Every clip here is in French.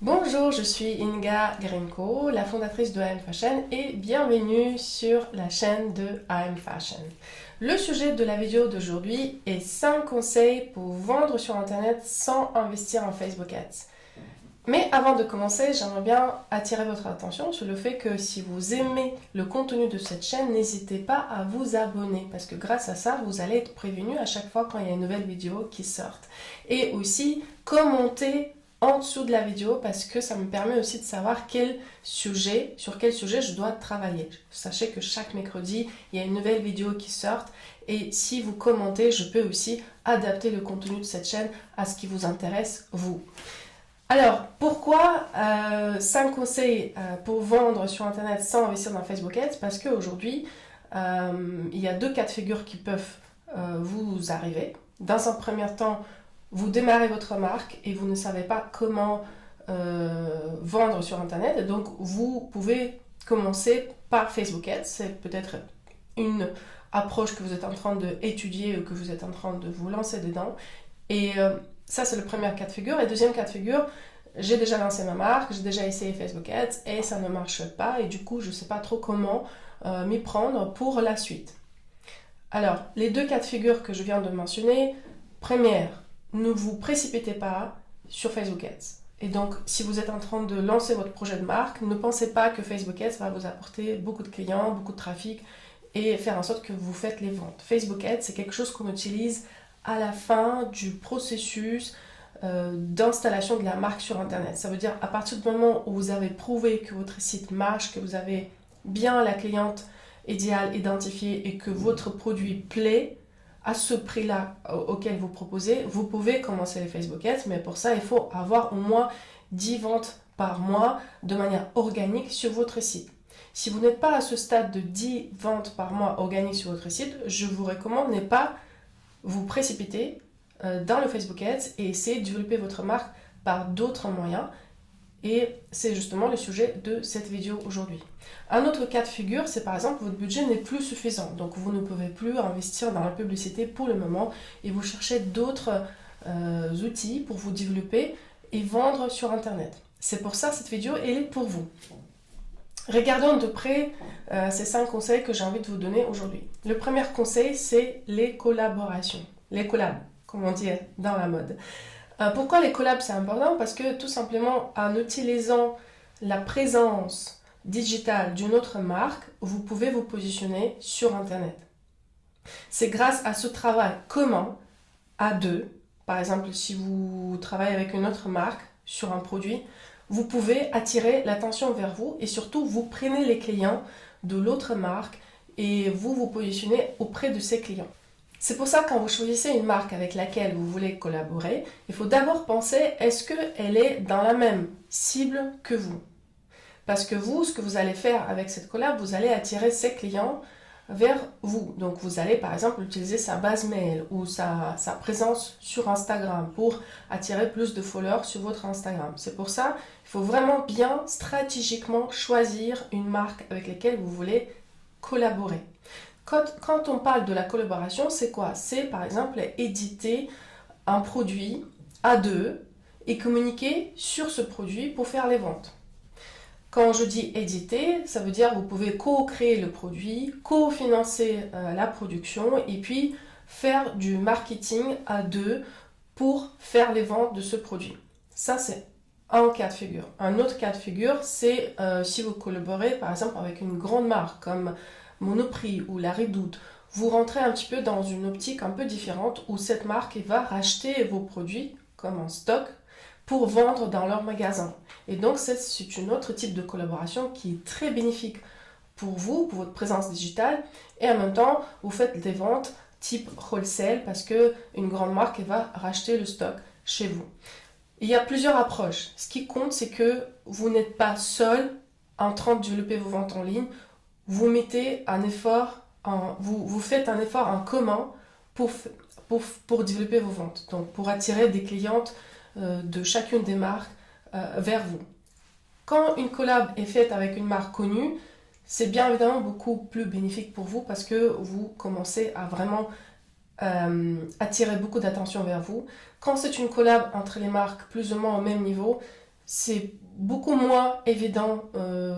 Bonjour, je suis Inga Grenko, la fondatrice de AM Fashion et bienvenue sur la chaîne de AM Fashion. Le sujet de la vidéo d'aujourd'hui est 5 conseils pour vendre sur internet sans investir en Facebook Ads. Mais avant de commencer, j'aimerais bien attirer votre attention sur le fait que si vous aimez le contenu de cette chaîne, n'hésitez pas à vous abonner parce que grâce à ça, vous allez être prévenu à chaque fois quand il y a une nouvelle vidéo qui sort. Et aussi, commentez en dessous de la vidéo parce que ça me permet aussi de savoir sur quel sujet je dois travailler. Sachez que chaque mercredi, il y a une nouvelle vidéo qui sort et si vous commentez, je peux aussi adapter le contenu de cette chaîne à ce qui vous intéresse, vous. Alors, pourquoi 5 conseils pour vendre sur Internet sans investir dans Facebook Ads? Parce qu'aujourd'hui, il y a 2 cas de figure qui peuvent vous arriver. Dans un premier temps, vous démarrez votre marque et vous ne savez pas comment vendre sur Internet. Donc, vous pouvez commencer par Facebook Ads. C'est peut-être une approche que vous êtes en train d'étudier ou que vous êtes en train de vous lancer dedans. Et ça, c'est le premier cas de figure. Et deuxième cas de figure, j'ai déjà lancé ma marque, j'ai déjà essayé Facebook Ads et ça ne marche pas. Et du coup, je ne sais pas trop comment m'y prendre pour la suite. Alors, les 2 cas de figure que je viens de mentionner, première, ne vous précipitez pas sur Facebook Ads. Et donc, si vous êtes en train de lancer votre projet de marque, ne pensez pas que Facebook Ads va vous apporter beaucoup de clients, beaucoup de trafic et faire en sorte que vous faites les ventes. Facebook Ads, c'est quelque chose qu'on utilise à la fin du processus d'installation de la marque sur Internet. Ça veut dire à partir du moment où vous avez prouvé que votre site marche, que vous avez bien la cliente idéale identifiée et que votre produit plaît, à ce prix-là auquel vous proposez, vous pouvez commencer les Facebook Ads, mais pour ça, il faut avoir au moins 10 ventes par mois de manière organique sur votre site. Si vous n'êtes pas à ce stade de 10 ventes par mois organiques sur votre site, je vous recommande de ne pas vous précipiter dans le Facebook Ads et essayer de développer votre marque par d'autres moyens. Et c'est justement le sujet de cette vidéo aujourd'hui. Un autre cas de figure, c'est par exemple votre budget n'est plus suffisant. Donc vous ne pouvez plus investir dans la publicité pour le moment et vous cherchez d'autres outils pour vous développer et vendre sur Internet. C'est pour ça que cette vidéo elle est pour vous. Regardons de près ces 5 conseils que j'ai envie de vous donner aujourd'hui. Le premier conseil, c'est les collaborations. Les collabs, comme on dit dans la mode. Pourquoi les collabs c'est important? Parce que tout simplement en utilisant la présence digitale d'une autre marque, vous pouvez vous positionner sur Internet. C'est grâce à ce travail commun à deux, par exemple si vous travaillez avec une autre marque sur un produit, vous pouvez attirer l'attention vers vous et surtout vous prenez les clients de l'autre marque et vous vous positionnez auprès de ces clients. C'est pour ça que quand vous choisissez une marque avec laquelle vous voulez collaborer, il faut d'abord penser est-ce qu'elle est dans la même cible que vous? Parce que vous, ce que vous allez faire avec cette collab, vous allez attirer ces clients vers vous. Donc vous allez par exemple utiliser sa base mail ou sa présence sur Instagram pour attirer plus de followers sur votre Instagram. C'est pour ça qu'il faut vraiment bien stratégiquement choisir une marque avec laquelle vous voulez collaborer. Quand on parle de la collaboration, c'est quoi? C'est par exemple éditer un produit à deux et communiquer sur ce produit pour faire les ventes. Quand je dis éditer, ça veut dire que vous pouvez co-créer le produit, co-financer la production et puis faire du marketing à deux pour faire les ventes de ce produit. Ça, c'est un cas de figure. Un autre cas de figure, c'est si vous collaborez par exemple avec une grande marque comme Monoprix ou La Redoute, vous rentrez un petit peu dans une optique un peu différente où cette marque va racheter vos produits comme en stock pour vendre dans leur magasin. Et donc c'est un autre type de collaboration qui est très bénéfique pour vous, pour votre présence digitale et en même temps vous faites des ventes type wholesale parce qu'une grande marque va racheter le stock chez vous. Il y a plusieurs approches. Ce qui compte, c'est que vous n'êtes pas seul en train de développer vos ventes en ligne. Vous mettez un effort, vous faites un effort en commun pour développer vos ventes. Donc pour attirer des clientes de chacune des marques vers vous. Quand une collab est faite avec une marque connue, c'est bien évidemment beaucoup plus bénéfique pour vous parce que vous commencez à vraiment attirer beaucoup d'attention vers vous. Quand c'est une collab entre les marques plus ou moins au même niveau, c'est beaucoup moins évident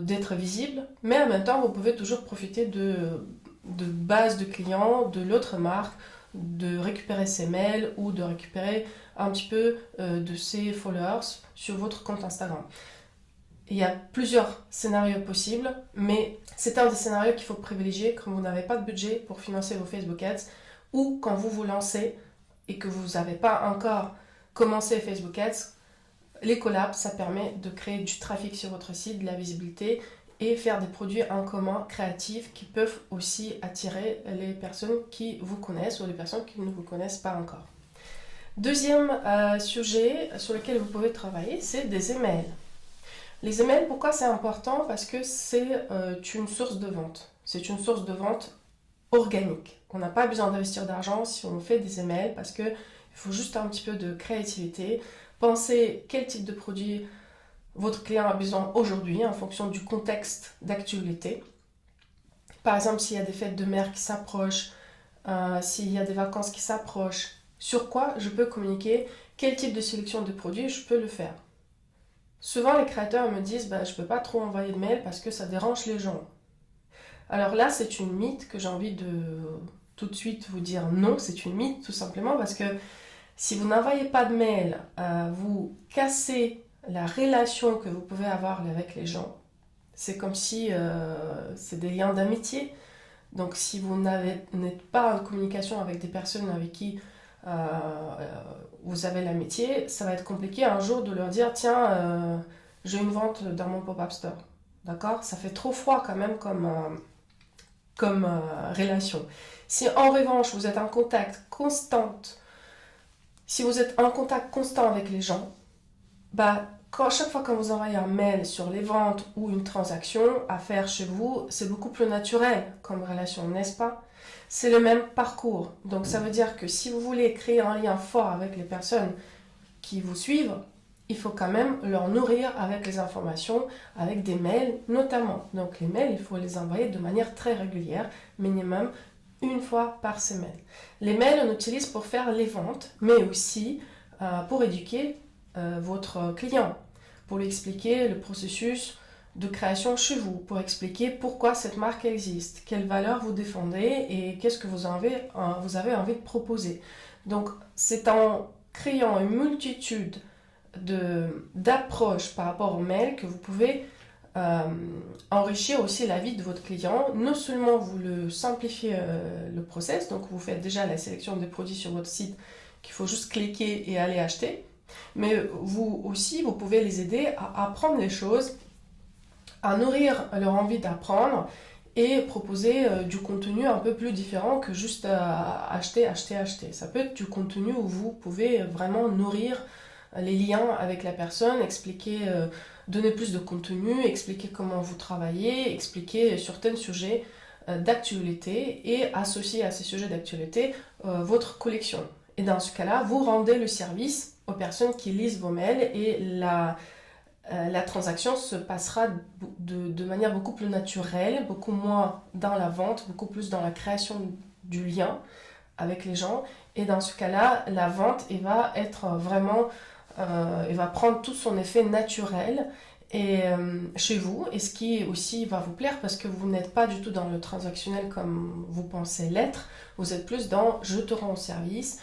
d'être visible, mais en même temps, vous pouvez toujours profiter de bases de clients, de l'autre marque, de récupérer ses mails ou de récupérer un petit peu de ses followers sur votre compte Instagram. Il y a plusieurs scénarios possibles, mais c'est un des scénarios qu'il faut privilégier quand vous n'avez pas de budget pour financer vos Facebook Ads ou quand vous vous lancez et que vous n'avez pas encore commencé Facebook Ads. Les collabs, ça permet de créer du trafic sur votre site, de la visibilité et faire des produits en commun créatifs qui peuvent aussi attirer les personnes qui vous connaissent ou les personnes qui ne vous connaissent pas encore. Deuxième sujet sur lequel vous pouvez travailler, c'est des emails. Les emails, pourquoi c'est important? Parce que c'est une source de vente. C'est une source de vente organique. On n'a pas besoin d'investir d'argent si on fait des emails parce qu'il faut juste un petit peu de créativité. Pensez quel type de produit votre client a besoin aujourd'hui en fonction du contexte d'actualité. Par exemple, s'il y a des fêtes de mer qui s'approchent, s'il y a des vacances qui s'approchent, sur quoi je peux communiquer, quel type de sélection de produits je peux le faire. Souvent, les créateurs me disent je ne peux pas trop envoyer de mails parce que ça dérange les gens. Alors là, c'est une mythe que j'ai envie de tout de suite vous dire non, c'est une mythe tout simplement parce que si vous n'envoyez pas de mail, vous cassez la relation que vous pouvez avoir avec les gens. C'est comme si c'est des liens d'amitié. Donc si vous n'êtes pas en communication avec des personnes avec qui vous avez l'amitié, ça va être compliqué un jour de leur dire tiens, j'ai une vente dans mon pop-up store. D'accord? Ça fait trop froid quand même comme relation. Si en revanche vous êtes en contact constant, si vous êtes en contact constant avec les gens, chaque fois que vous envoyez un mail sur les ventes ou une transaction à faire chez vous, c'est beaucoup plus naturel comme relation, n'est-ce pas? C'est le même parcours. Donc ça veut dire que si vous voulez créer un lien fort avec les personnes qui vous suivent, il faut quand même leur nourrir avec les informations, avec des mails notamment. Donc les mails, il faut les envoyer de manière très régulière, minimum une fois par semaine. Les mails, on utilise pour faire les ventes, mais aussi pour éduquer votre client, pour lui expliquer le processus de création chez vous, pour expliquer pourquoi cette marque existe, quelles valeurs vous défendez et qu'est-ce que vous avez envie de proposer. Donc c'est en créant une multitude d'approches par rapport au mail que vous pouvez enrichir aussi la vie de votre client. Non seulement vous le simplifiez le process, donc vous faites déjà la sélection des produits sur votre site qu'il faut juste cliquer et aller acheter, mais vous aussi, vous pouvez les aider à apprendre les choses, à nourrir leur envie d'apprendre et proposer du contenu un peu plus différent que juste acheter. Ça peut être du contenu où vous pouvez vraiment nourrir les liens avec la personne, expliquer, donner plus de contenu, expliquer comment vous travaillez, expliquer certains sujets d'actualité et associer à ces sujets d'actualité votre collection. Et dans ce cas-là, vous rendez le service aux personnes qui lisent vos mails et la transaction se passera de manière beaucoup plus naturelle, beaucoup moins dans la vente, beaucoup plus dans la création du lien avec les gens. Et dans ce cas-là, la vente va être vraiment, va prendre tout son effet naturel et, chez vous, et ce qui aussi va vous plaire parce que vous n'êtes pas du tout dans le transactionnel comme vous pensez l'être, vous êtes plus dans je te rends service.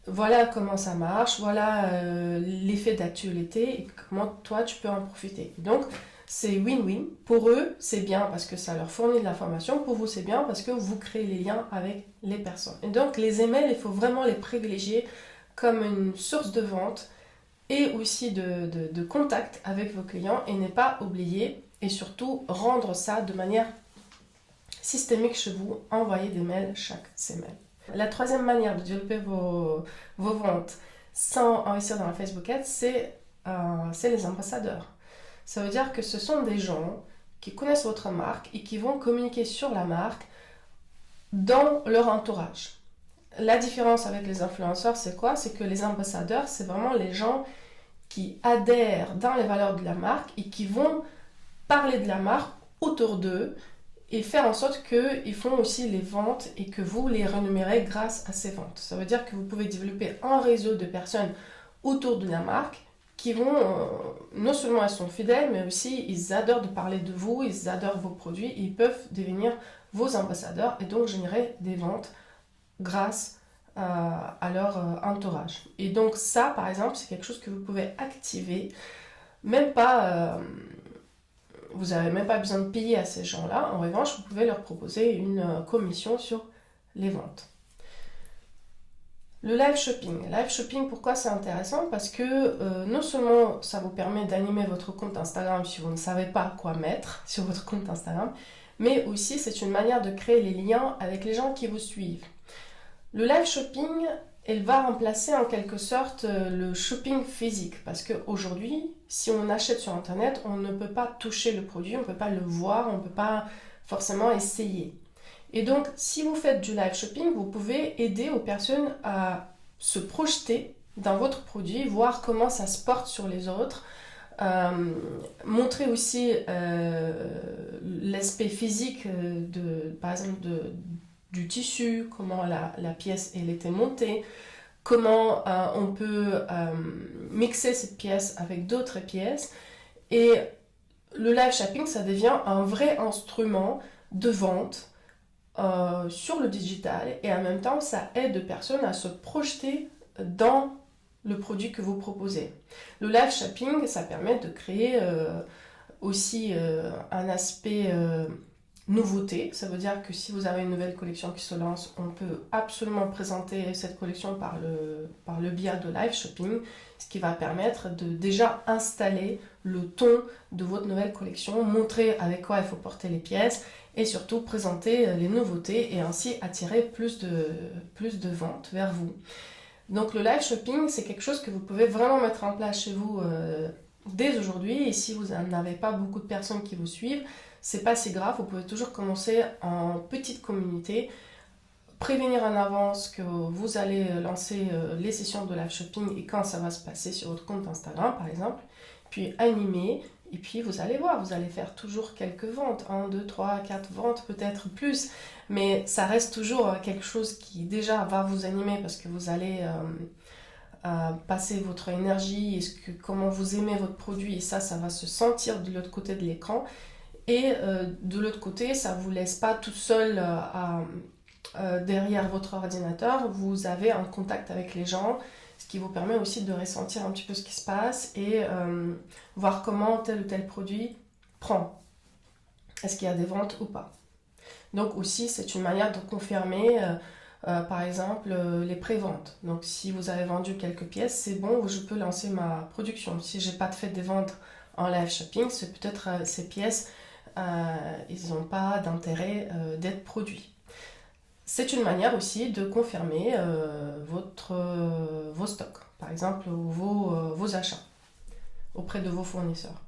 Voilà comment ça marche, voilà l'effet d'actualité et comment toi tu peux en profiter. Donc c'est win-win. Pour eux, c'est bien parce que ça leur fournit de l'information. Pour vous, c'est bien parce que vous créez les liens avec les personnes. Et donc les emails, il faut vraiment les privilégier comme une source de vente et aussi de contact avec vos clients et ne pas oublier et surtout rendre ça de manière systémique chez vous. Envoyer des mails chaque semaine. La troisième manière de développer vos ventes sans investir dans la Facebook Ads, c'est les ambassadeurs. Ça veut dire que ce sont des gens qui connaissent votre marque et qui vont communiquer sur la marque dans leur entourage. La différence avec les influenceurs, c'est quoi? C'est que les ambassadeurs, c'est vraiment les gens qui adhèrent dans les valeurs de la marque et qui vont parler de la marque autour d'eux et faire en sorte qu'ils font aussi les ventes et que vous les rémunérez grâce à ces ventes. Ça veut dire que vous pouvez développer un réseau de personnes autour de la marque qui vont, non seulement elles sont fidèles, mais aussi ils adorent de parler de vous, ils adorent vos produits, ils peuvent devenir vos ambassadeurs et donc générer des ventes grâce à leur entourage. Et donc ça, par exemple, c'est quelque chose que vous pouvez activer, même pas, vous n'avez même pas besoin de payer à ces gens-là. En revanche, vous pouvez leur proposer une commission sur les ventes. Le live shopping. Live shopping, pourquoi c'est intéressant? Parce que non seulement ça vous permet d'animer votre compte Instagram si vous ne savez pas quoi mettre sur votre compte Instagram, mais aussi c'est une manière de créer les liens avec les gens qui vous suivent. Le live shopping, elle va remplacer en quelque sorte le shopping physique parce qu'aujourd'hui, si on achète sur Internet, on ne peut pas toucher le produit, on ne peut pas le voir, on ne peut pas forcément essayer. Et donc, si vous faites du live shopping, vous pouvez aider aux personnes à se projeter dans votre produit, voir comment ça se porte sur les autres, montrer aussi l'aspect physique, par exemple, du tissu, comment la pièce elle était montée, comment on peut mixer cette pièce avec d'autres pièces. Et le live shopping, ça devient un vrai instrument de vente sur le digital et en même temps ça aide les personnes à se projeter dans le produit que vous proposez. Le live shopping, ça permet de créer aussi un aspect nouveauté. Ça veut dire que si vous avez une nouvelle collection qui se lance, on peut absolument présenter cette collection par le biais de live shopping, ce qui va permettre de déjà installer le ton de votre nouvelle collection, montrer avec quoi il faut porter les pièces et surtout présenter les nouveautés et ainsi attirer plus de ventes vers vous. Donc le live shopping, c'est quelque chose que vous pouvez vraiment mettre en place chez vous dès aujourd'hui, et si vous n'avez pas beaucoup de personnes qui vous suivent, c'est pas si grave, vous pouvez toujours commencer en petite communauté, prévenir en avance que vous allez lancer les sessions de live shopping et quand ça va se passer sur votre compte Instagram par exemple, puis animer, et puis vous allez voir, vous allez faire toujours quelques ventes, 1, 2, 3, 4 ventes, peut-être plus, mais ça reste toujours quelque chose qui déjà va vous animer parce que vous allez passer votre énergie, comment vous aimez votre produit, et ça va se sentir de l'autre côté de l'écran. Et de l'autre côté, ça ne vous laisse pas tout seul derrière votre ordinateur. Vous avez un contact avec les gens, ce qui vous permet aussi de ressentir un petit peu ce qui se passe et voir comment tel ou tel produit prend. Est-ce qu'il y a des ventes ou pas? Donc aussi, c'est une manière de confirmer, par exemple, les préventes. Donc si vous avez vendu quelques pièces, c'est bon, je peux lancer ma production. Si je n'ai pas fait des ventes en live shopping, c'est peut-être ces pièces ils n'ont pas d'intérêt d'être produits. C'est une manière aussi de confirmer vos stocks, par exemple vos achats auprès de vos fournisseurs.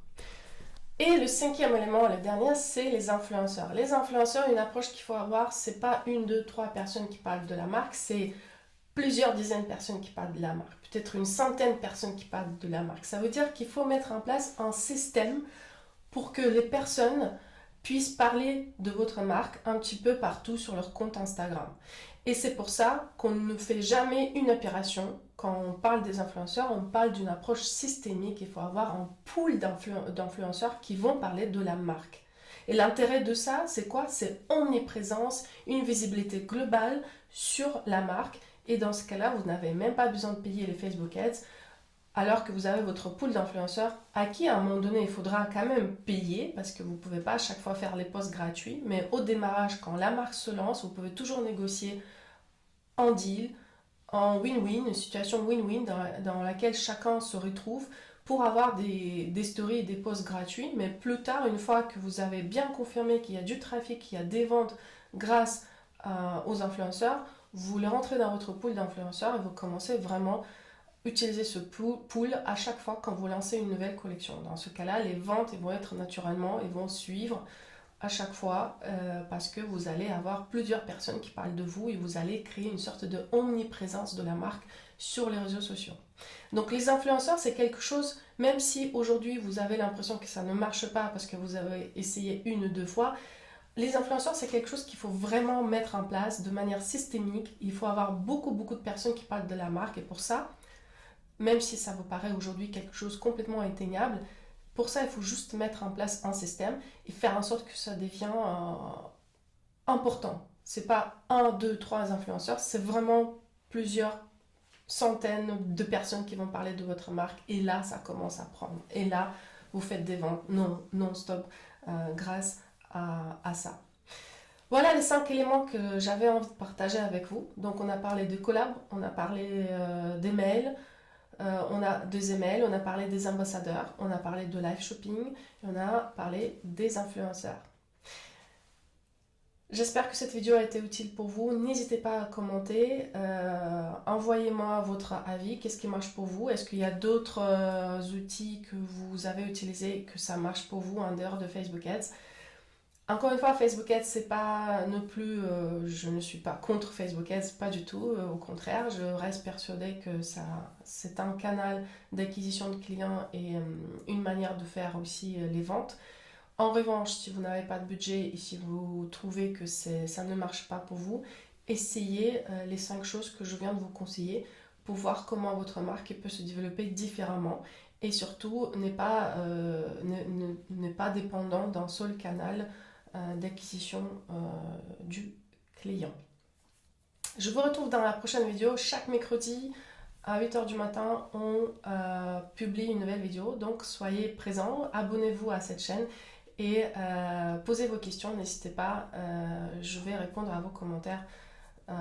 Et le cinquième élément, le dernier, c'est les influenceurs. Les influenceurs, une approche qu'il faut avoir, c'est pas 1, 2, 3 personnes qui parlent de la marque, c'est plusieurs dizaines de personnes qui parlent de la marque, peut-être une centaine de personnes qui parlent de la marque. Ça veut dire qu'il faut mettre en place un système pour que les personnes puissent parler de votre marque un petit peu partout sur leur compte Instagram. Et c'est pour ça qu'on ne fait jamais une opération. Quand on parle des influenceurs, on parle d'une approche systémique. Il faut avoir un pool d'influenceurs qui vont parler de la marque. Et l'intérêt de ça, c'est quoi? C'est omniprésence, une visibilité globale sur la marque. Et dans ce cas-là, vous n'avez même pas besoin de payer les Facebook Ads, alors que vous avez votre pool d'influenceurs à qui à un moment donné il faudra quand même payer parce que vous ne pouvez pas à chaque fois faire les posts gratuits, mais au démarrage quand la marque se lance, vous pouvez toujours négocier en deal, en win-win, une situation win-win dans laquelle chacun se retrouve pour avoir des stories et des posts gratuits, mais plus tard, une fois que vous avez bien confirmé qu'il y a du trafic, qu'il y a des ventes grâce aux influenceurs, vous les rentrez dans votre pool d'influenceurs et vous commencez vraiment utilisez ce pool à chaque fois quand vous lancez une nouvelle collection. Dans ce cas-là, les ventes vont être naturellement et vont suivre à chaque fois parce que vous allez avoir plusieurs personnes qui parlent de vous et vous allez créer une sorte de omniprésence de la marque sur les réseaux sociaux. Donc les influenceurs, c'est quelque chose, même si aujourd'hui vous avez l'impression que ça ne marche pas parce que vous avez essayé 1 ou 2 fois, les influenceurs, c'est quelque chose qu'il faut vraiment mettre en place de manière systémique. Il faut avoir beaucoup de personnes qui parlent de la marque et pour ça, même si ça vous paraît aujourd'hui quelque chose complètement atteignable. Pour ça, il faut juste mettre en place un système et faire en sorte que ça devienne important. C'est pas un, deux, trois influenceurs, c'est vraiment plusieurs centaines de personnes qui vont parler de votre marque. Et là, ça commence à prendre. Et là, vous faites des ventes non-stop grâce à ça. Voilà les 5 éléments que j'avais envie de partager avec vous. Donc, on a parlé de collab, on a parlé des mails, on a des emails, on a parlé des ambassadeurs, on a parlé de live shopping, et on a parlé des influenceurs. J'espère que cette vidéo a été utile pour vous. N'hésitez pas à commenter, envoyez-moi votre avis, qu'est-ce qui marche pour vous? Est-ce qu'il y a d'autres outils que vous avez utilisés et que ça marche pour vous en dehors de Facebook Ads? Encore une fois, Facebook Ads, c'est pas non plus, je ne suis pas contre Facebook Ads, pas du tout. Au contraire, je reste persuadée que c'est un canal d'acquisition de clients et une manière de faire aussi les ventes. En revanche, si vous n'avez pas de budget et si vous trouvez que ça ne marche pas pour vous, essayez les 5 choses que je viens de vous conseiller pour voir comment votre marque peut se développer différemment et surtout n'est pas dépendant d'un seul canal d'acquisition du client. Je vous retrouve dans la prochaine vidéo. Chaque mercredi à 8h du matin, on publie une nouvelle vidéo. Donc soyez présents, abonnez-vous à cette chaîne et posez vos questions. N'hésitez pas, je vais répondre à vos commentaires.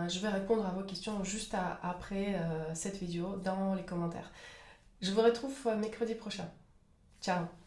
Je vais répondre à vos questions juste après cette vidéo dans les commentaires. Je vous retrouve mercredi prochain. Ciao!